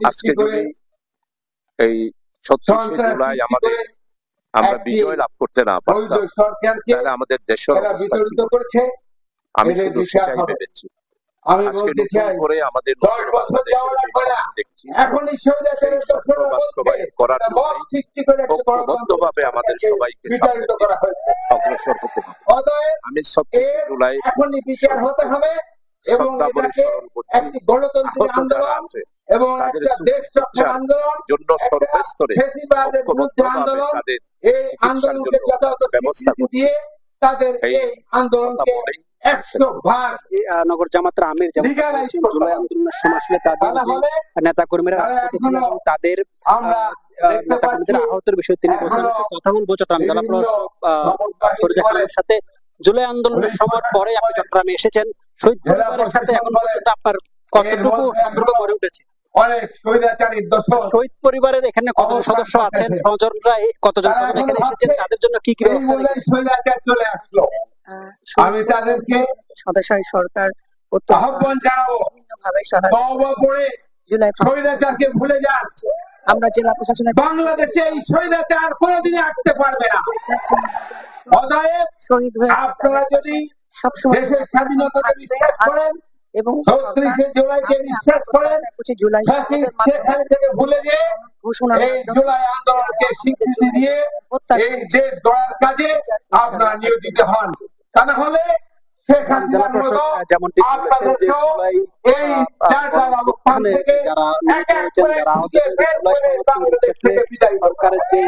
আজকে যদি এই 36 জুলাই আমরা বিজয় লাভ করতে না পারতাম তাহলে আমাদের দেশের অবস্থা কি হতো? আমি শুধু সেটাই ভেবেছি। আজকে নতুন করে আমাদের দেখছি বাস্তবায়ন করার ঐক্যবদ্ধভাবে আমাদের সবাইকে অগ্রসর হতে হবে। আমি 36 জুলাই শ্রদ্ধাভরে স্মরণ করছি আহত যারা আছে তাদের জন্য সর্বস্তরে ঐক্যবদ্ধভাবে তাদের চিকিৎসার জন্য ব্যবস্থা করছি। এই আন্দোলনকে নগর জামাতের আমির জুলাই আন্দোলনের সময় আসলে তাদের নেতা কর্মীরা রাজপথে ছিলেন এবং তাদের নেতা কর্মীদের আহতের বিষয়ে তিনি বলছেন। কথা বলবো চট্টগ্রাম জেলা প্রশাসনের সাথে। জুলাই আন্দোলনের সময় পরে আপনি চট্টগ্রামে এসেছেন, শহীদ পরিবারের সাথে এখন পর্যন্ত আপনার কতটুকু সম্পর্ক গড়ে উঠেছে? শহীদ পরিবারের এখানে কতজন সদস্য আছেন, স্বজনরা কতজন স্বজন এখানে এসেছেন, তাদের জন্য কি কি চলে আসলো? আমি তাদেরকে সরকার আহ্বান জানাবো স্বৈরাচারকে ভুলে যান। আমরা জেলা প্রশাসনের বাংলাদেশে এই স্বৈরাচার কোনোদিনই আটতে পারবে না। অতএব শহীদ হয়ে আপনারা যদি সবসময় দেশের স্বাধীনতাকে বিশ্বাস করেন এবং 36 জুলাইকে বিশ্বাস করেন, শেখ হাসিনাকে ভুলে গিয়ে এই জুলাই আন্দোলনকে স্বীকৃতি দিয়ে এই দেশ গড়ার কাজে আপনারা নিয়োজিত হন। তা না হলে শেখ হাসিনার মতো আপনাদেরকেও এই চারটার অবস্থান থেকে এক এক করে বাংলাদেশ থেকে বিদায় সরকারের যে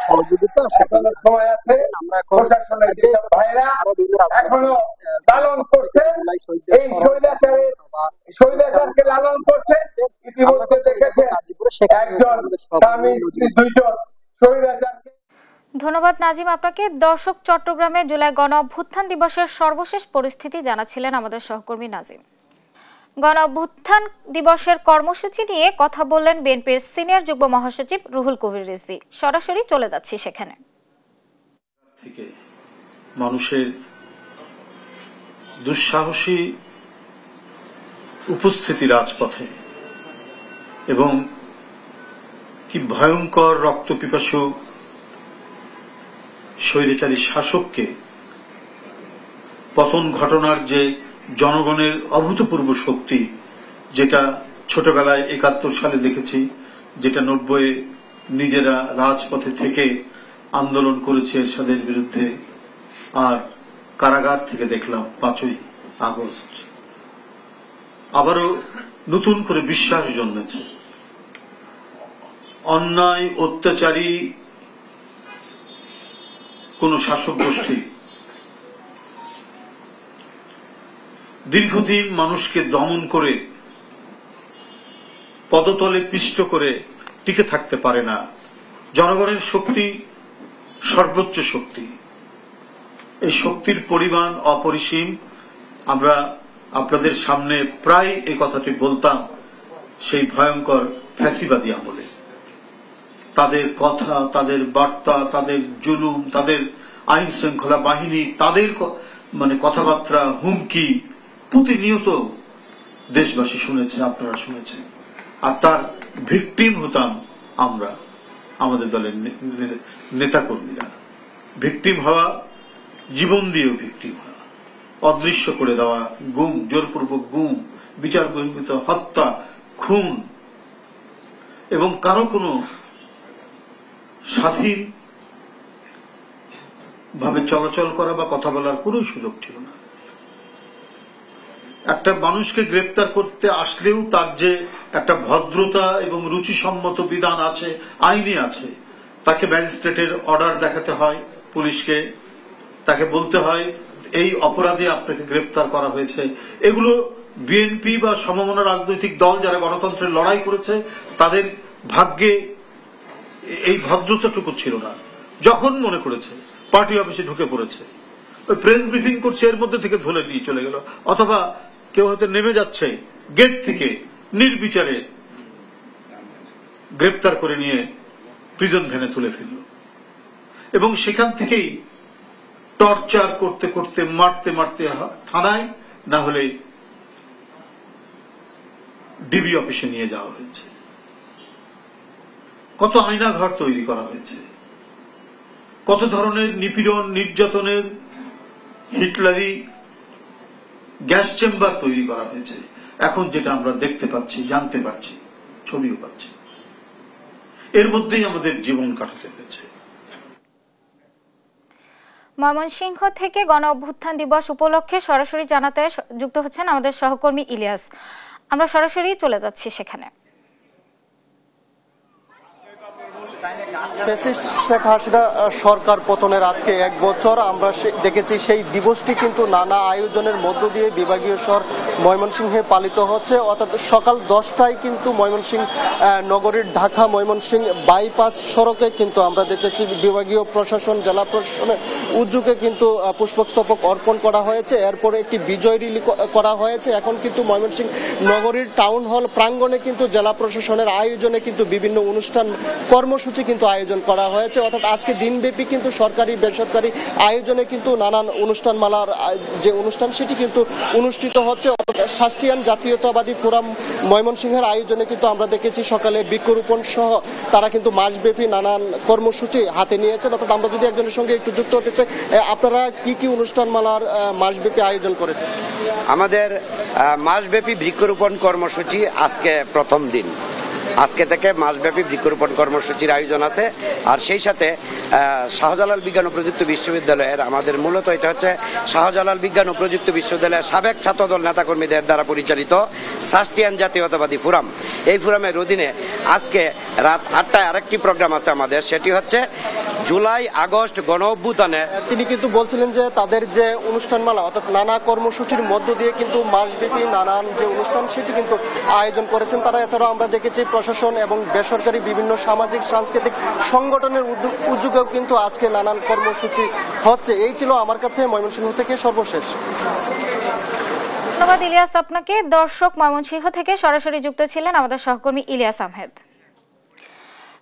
সহযোগিতা সেখানে সময় আছে। আমরা প্রশাসনের যেসব ভাইরা এখনো লালন করছেন এই স্বৈরাচারকে লালন করছেন, ইতিমধ্যে দেখেছেন একজন স্বামী দুইজন স্বৈরাচারকে। ধন্যবাদ নাজিম আপনাকে। দর্শক, চট্টগ্রামে জুলাই গণ অভ্যুত্থান দিবসের সর্বশেষ পরিস্থিতি জানাচ্ছিলেন আমাদের সহকর্মী নাজিম। গণ অভ্যুত্থান দিবসের কর্মসূচি নিয়ে কথা বললেন বিএনপির সিনিয়র যুগ্ম মহাসচিব রুহুল কবির রিজভী। সরাসরি চলে যাচ্ছি সেখানে। থেকে মানুষের দুঃসাহসী উপস্থিতি রাজপথে এবং কি ভয়ঙ্কর রক্তপিপাসু স্বৈরাচারী শাসককে পতন ঘটনার যে জনগণের অভূতপূর্ব শক্তি, যেটা ছোটবেলায় 71 সালে দেখেছি, যেটা 90-এ নিজেরা রাজপথে থেকে আন্দোলন করেছে এরশাদের বিরুদ্ধে, আর কারাগার থেকে দেখলাম 5ই আগস্ট, আবারও নতুন করে বিশ্বাস জন্মেছে। অন্যায় অত্যাচারী কোন শাসক গোষ্ঠী দীর্ঘদিন মানুষকে দমন করে পদতলে পিষ্ট করে টিকে থাকতে পারে না। জনগণের শক্তি সর্বোচ্চ শক্তি, এই শক্তির পরিমাণ অপরিসীম। আমরা আপনাদের সামনে প্রায় এই কথাটি বলতাম সেই ভয়ঙ্কর ফ্যাসিবাদী আমলে। তাদের কথা, তাদের বার্তা, তাদের জুলুম, তাদের আইন শৃঙ্খলা বাহিনী, তাদের কথাবার্তা, হুমকি প্রতিনিয়ত দেশবাসী শুনেছে, আপনারা শুনেছেন। আর তার ভিকটিম হতাম আমরা, আমাদের দলের নেতাকর্মীরা। ভিকটিম হওয়া, জীবন দিয়েও ভিকটিম হওয়া, অদৃশ্য করে দেওয়া, গুম, জোরপূর্বক গুম, বিচার বহির্ভূত হত্যা, খুন, এবং কারো কোনো স্বাধীন ভাবে চলাচল করা বা কথা বলার কোন সুযোগ ছিল না। একটা মানুষকে গ্রেপ্তার করতে আসলেও তার যে একটা ভদ্রতা এবং রুচিসম্মত বিধান আছে, আইনে আছে, তাকে ম্যাজিস্ট্রেটের অর্ডার দেখাতে হয় পুলিশকে, তাকে বলতে হয় এই অপরাধে আপনাকে গ্রেপ্তার করা হয়েছে। এগুলো বিএনপি বা সমমনা রাজনৈতিক দল যারা গণতন্ত্রের লড়াই করেছে তাদের ভাগ্যে এই ভদ্রতাটুকু ছিল না। যখন মনে করেছে পার্টি অফিসে ঢুকে পড়েছে, ওই প্রেস ব্রিফিং করছে, এর মধ্যে থেকে ধরে নিয়ে চলে গেল, অথবা কেউ হয়তো নেমে যাচ্ছে গেট থেকে, নির্বিচারে গ্রেপ্তার করে নিয়ে প্রিজন ভ্যানে তুলে ফেলল, এবং সেখান থেকেই টর্চার করতে করতে, মারতে মারতে থানায়, না হলে ডিবি অফিসে নিয়ে যাওয়া হয়েছে। কত আয়নাঘর তৈরি করা হয়েছে, কত ধরনের নিপীড়ন, নির্যাতনের, হিটলারি গ্যাস চেম্বার তৈরি করা হয়েছে। এখন যেটা আমরা দেখতে পাচ্ছি, জানতে পারছি, ছবিও পাচ্ছি, এর মধ্যেই আমাদের জীবন কাটাতে হয়েছে। ময়মনসিংহ থেকে গণ অভ্যুত্থান দিবস উপলক্ষে সরাসরি জানাতে যুক্ত হচ্ছেন আমাদের সহকর্মী ইলিয়াস। আমরা সরাসরি চলে যাচ্ছি সেখানে। ফ্যাসিস্ট শেখ হাসিনা সরকার পতনের আজকে 1 বছর। আমরা দেখেছি সেই দিবসটি কিন্তু নানা আয়োজনের মধ্য দিয়ে বিভাগীয় শহর ময়মনসিংহে পালিত হচ্ছে। অর্থাৎ সকাল 10টায় কিন্তু ময়মনসিংহ নগরীর ঢাকা ময়মনসিংহ বাইপাস সড়কে কিন্তু আমরা দেখেছি বিভাগীয় প্রশাসন, জেলা প্রশাসনের উদ্যোগে কিন্তু পুষ্পস্তবক অর্পণ করা হয়েছে। এরপরে একটি বিজয় র্যালি করা হয়েছে। এখন কিন্তু ময়মনসিংহ নগরীর টাউন হল প্রাঙ্গণে কিন্তু জেলা প্রশাসনের আয়োজনে কিন্তু বিভিন্ন অনুষ্ঠান কর্মসূচি কিন্তু আয়োজন করা হয়েছে। অর্থাৎ আজকে দিনব্যাপী কিন্তু সরকারি বেসরকারি আয়োজনে কিন্তু নানান অনুষ্ঠানমালার যে অনুষ্ঠান সেটি কিন্তু অনুষ্ঠিত হচ্ছে। শাস্তিয়ান জাতীয়তাবাদী ফোরাম ময়মনসিংহের আয়োজনে কিন্তু আমরা দেখেছি সকালে বৃক্ষরোপণ সহ তারা কিন্তু মাসব্যাপী নানান কর্মসূচি হাতে নিয়েছেন। অর্থাৎ আমরা যদি একজনের সঙ্গে একটু যুক্ত হতে চাই, আপনারা কি কি অনুষ্ঠানমালার মাসব্যাপী আয়োজন করেছেন? আমাদের মাসব্যাপী বৃক্ষরোপণ কর্মসূচি আজকে প্রথম দিন। আজকে থেকে মাসব্যাপী বৃক্ষরোপণ কর্মসূচির আয়োজন আছে। আর সেই সাথে শাহজালাল বিজ্ঞান ও প্রযুক্তি বিশ্ববিদ্যালয়ের, আমাদের মূলত এটা হচ্ছে শাহজালাল বিজ্ঞান ও প্রযুক্তি বিশ্ববিদ্যালয়ের সাবেক ছাত্রদল নেতাকর্মীদের দ্বারা পরিচালিত শাস্তিয়ান জাতীয়তাবাদী ফোরাম, এই ফোরামের অধীনে আজকে রাত 8টায় আরেকটি প্রোগ্রাম আছে আমাদের। সেটি হচ্ছে জুলাই আগস্ট গণ অভ্যুত্থানে। তিনি কিন্তু বলছিলেন যে তাদের যে অনুষ্ঠানমালা অর্থাৎ নানা কর্মসূচির মধ্য দিয়ে কিন্তু মাসব্যাপী নানান যে অনুষ্ঠান সেটি কিন্তু আয়োজন করেছেন তারা। এছাড়াও আমরা দেখেছি প্রশাসন এবং বেসরকারি বিভিন্ন সামাজিক সাংস্কৃতিক সংগঠনের উদ্যোগেও কিন্তু আজকে নানান কর্মসূচি হচ্ছে। এই ছিল আমার কাছে ময়মনসিংহ থেকে সর্বশেষ। ধন্যবাদ ইলিয়াস আপনাকে। দর্শক, ময়মনসিংহ থেকে সরাসরি যুক্ত ছিলেন আমাদের সহকর্মী ইলিয়াস আহমেদ।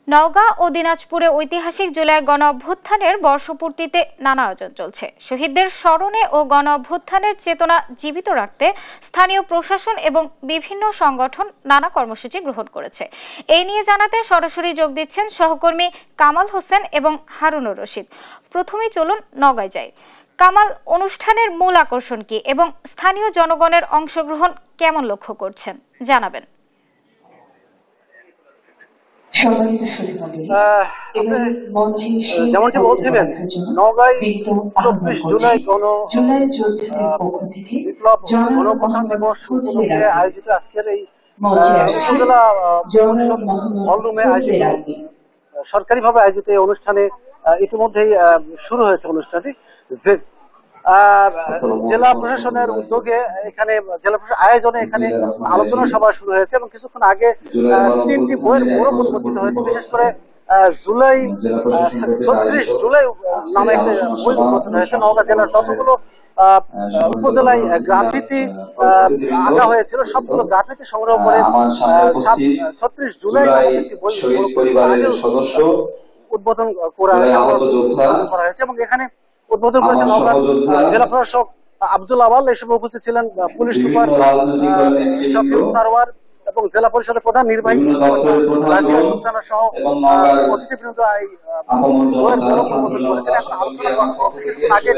নওগাঁ ও দিনাজপুরে ঐতিহাসিক জুলাই গণ অভ্যুত্থানের বর্ষপূর্তিতে নানা আয়োজন চলছে। শহীদদের স্মরণে ও গণ অভ্যুত্থানের চেতনা জীবিত রাখতে স্থানীয় প্রশাসন এবং বিভিন্ন সংগঠন নানা কর্মসূচি গ্রহণ করেছে। এই নিয়ে জানাতে সরাসরি যোগ দিচ্ছেন সহকর্মী কামাল হোসেন এবং হারুনুর রশিদ। প্রথমেই চলুন নওগাঁয় যাই। কামাল, অনুষ্ঠানের মূল আকর্ষণ কি এবং স্থানীয় জনগণের অংশগ্রহণ কেমন লক্ষ্য করছেন, জানাবেন। যেমনটি বলছিলেন, নওগাঁয় 24 জুলাই বিপ্লব গণঅভ্যুত্থান দিবস উপলক্ষে আয়োজিত আজকের এই উপজেলা হলরুমে আয়োজিত সরকারিভাবে আয়োজিত এই অনুষ্ঠানে ইতিমধ্যেই শুরু হয়েছে অনুষ্ঠানটি। জেলা প্রশাসনের উদ্যোগে এখানে জেলা প্রশাসন আয়োজনে এখানে আলোচনা সভা শুরু হয়েছে এবং কিছুক্ষণ আগে 3টি বইয়ের মোড়ক উন্মোচিত হয়েছে। বিশেষ করে 36 জুলাই নামে একটা বই উন্মোচন হয়েছে। নওগাঁ জেলার যতগুলো উপজেলায় গ্রাফিতি আঁকা হয়েছিল সবগুলো গ্রাফিতি সংগ্রহ করে 36 জুলাই একটি বই উদ্বোধন করা হয়েছে এবং এখানে উদ্বোধন করেছেন নওগাঁ জেলা প্রশাসক আব্দুল আওয়াল। এই সময় উপস্থিত ছিলেন পুলিশ সুপার শফিউল সারওয়ার এবং জেলা পরিষদের প্রধান নির্বাহী রাজিয়া সুলতানা সহ অতিথিবৃন্দ এখন আলোচনা কিছুক্ষণ আগে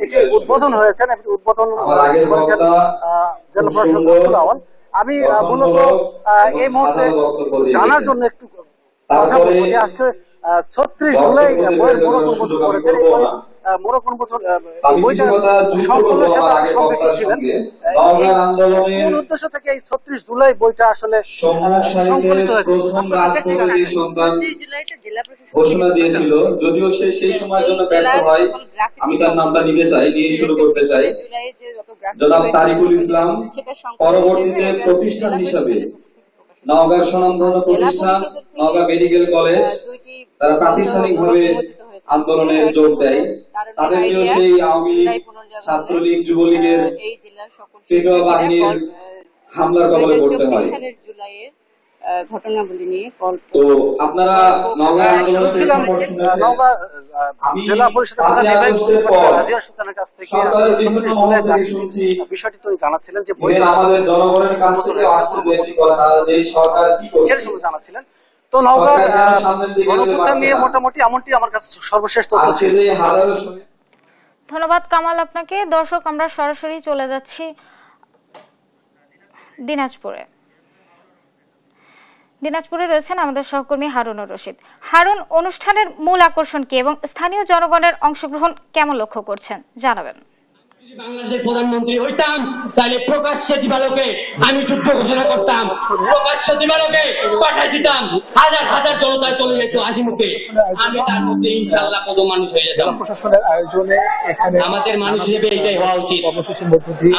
এটি উদ্বোধন হয়েছেন। উদ্বোধন করেছেন জেলা প্রশাসক আব্দুল আওয়াল। আমি মূলত এই মুহূর্তে জানার জন্য একটু কথা বলবো যে আজকে 36 জুলাই বইয়ের মোড়ক উন্মোচন করেছেন। এই মোড়ক উন্মোচন বইটা সম্পূর্ণের সাথে সম্পৃক্ত ছিলেন। কোন উদ্দেশ্য থেকে এই 36 জুলাই বইটা আসলে সংকলিত হয়েছে? ঘোষণা দিয়েছিল, যদিও সে সেই সময়ের জন্য ব্যর্থ হয়। আমি তার নামটা নিতে চাই, নিয়ে শুরু করতে চাই। জনাব তারিকুল ইসলাম পরবর্তীতে প্রতিষ্ঠান হিসাবে নওগাঁর স্বনামধন্য প্রতিষ্ঠান নওগাঁ মেডিকেল কলেজ তারা প্রাতিষ্ঠানিকভাবে আন্দোলনে যোগ দেয়। তাদেরকেও সেই আওয়ামী লীগ, ছাত্রলীগ, যুবলীগের ফেডুয়া বাহিনীর হামলার কবলে পড়তে হয়। ঘটনাবলী নিয়ে তো আপনারা নওগাঁ আন্দোলন জেলা পরিষদের রাজিয়া সুলতানের কাছ থেকে বিষয়টি তো জানাচ্ছিলেন যে আমাদের জনগণের কাছ থেকে আসছে একটি কথা যে সরকার কি করছে সেটা জানাচ্ছিলেন। তো নওগাঁর গণঅভ্যুত্থান নিয়ে মোটামুটি এমনটি আমার কাছে সর্বশেষ তথ্য ছিল। ধন্যবাদ কামাল আপনাকে। দর্শক, আমরা সরাসরি চলে যাচ্ছি দিনাজপুরে রয়েছেন আমাদের সহকর্মী হারুনুর রশিদ। হারুন, অনুষ্ঠানের মূল আকর্ষণ কি এবং স্থানীয় জনগণের অংশগ্রহণ কেমন লক্ষ্য করছেন জানাবেন। বাংলাদেশের প্রধানমন্ত্রী হইতাম তাহলে প্রকাশ্যে দিবালোকে আমি যুদ্ধ ঘোষণা করতাম, প্রকাশ্যে দিবালোকে পাঠাই দিতাম, হাজার হাজার জনতা চলে যেত হাসি মুখে। আমি তার মধ্যে ইনশাআল্লাহ কত মানুষ হয়ে যেতাম। প্রশাসনের আয়োজনে এখানে আমাদের মানুষ হিসেবে এটাই হওয়া উচিত।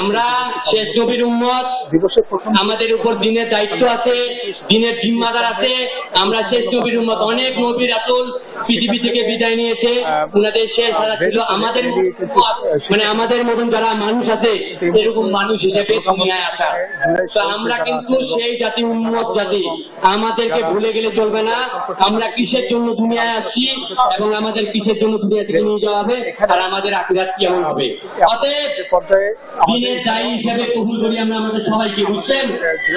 আমরা শেষ নবীর উম্মত, আমাদের উপর দিনের দায়িত্ব আছে, দিনের জিম্মাদার আছে। আমরা শেষ নবীর উম্মত। অনেক নবী রাসূল পৃথিবী থেকে বিদায় নিয়েছে, ওনাদের শেষ হারা ছিল আমাদের মানে আমাদের মতন যারা মানুষ আছে এরকম মানুষ হিসেবে দুনিয়ায় আসা। তো আমরা কিন্তু সেই জাতি, উম্মত জাতি, আমাদেরকে ভুলে গেলে চলবে না। আমরা কিসের জন্য দুনিয়ায় আসছি এবং আমাদের কিসের জন্য দুনিয়া থেকে নিয়ে যাওয়া হবে আর আমাদের আখিরাত কেমন হবে। অতএব দিনের দায়ী হিসেবে কবুল করি আমরা আমাদের সবাইকে, বুঝছেন?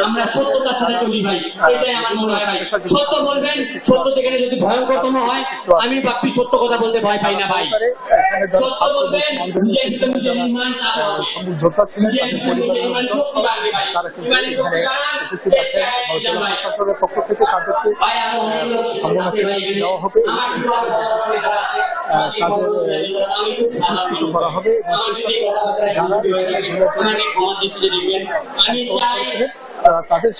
আমরা সত্যতার সাথে চলি ভাই, এটাই আমার মনে হয় ভাই। সত্য বলবেন, সত্য যেখানে যদি ভয়ঙ্করতম হয়, আমি বাপ্পি সত্য কথা বলতে ভয় পাই না ভাই। সত্য বলবেন, যোদ্ধা ছিলেন, তাদের পরিবার তারা কিন্তু এখানে উপস্থিত আছে। জেলা প্রশাসনের পক্ষ থেকে তাদেরকে সম্মানিত দেওয়া হবে, তাদের পুরস্কৃত করা হবে এবং সেই সাথে যারা তাদের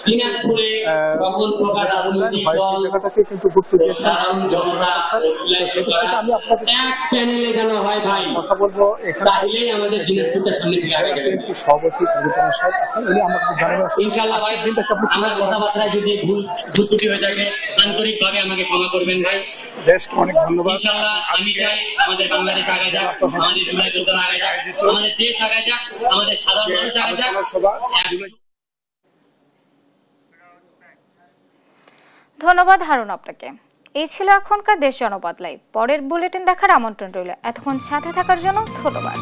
জায়গাটাকে কিন্তু গুরুত্ব দিয়েছেন আমি আপনাকে কথা বলবো। এখানে সভাপতি পরিচালনা সাহেব আছেন, উনি আমাকে জানাবেন আমার কথাবার্তায় যদি ভুল ত্রুটি হয়ে থাকে আন্তরিকভাবে আমাকে ক্ষমা করবেন ভাই। দেশকে অনেক ধন্যবাদ। ইনশাআল্লাহ আমি চাই আমাদের বাংলাদেশ আগে যাক, আমাদের জুলাই যোদ্ধারা আগে যাক, আমাদের দেশ আগে যাক, আমাদের সাধারণ মানুষ আগে যাক। ধন্যবাদ হারুন আপনাকে। এই ছিল এখনকার দেশ জনপদ লাইভ। পরের বুলেটিন দেখার আমন্ত্রণ রইল। এতক্ষণ সাথে থাকার জন্য ধন্যবাদ।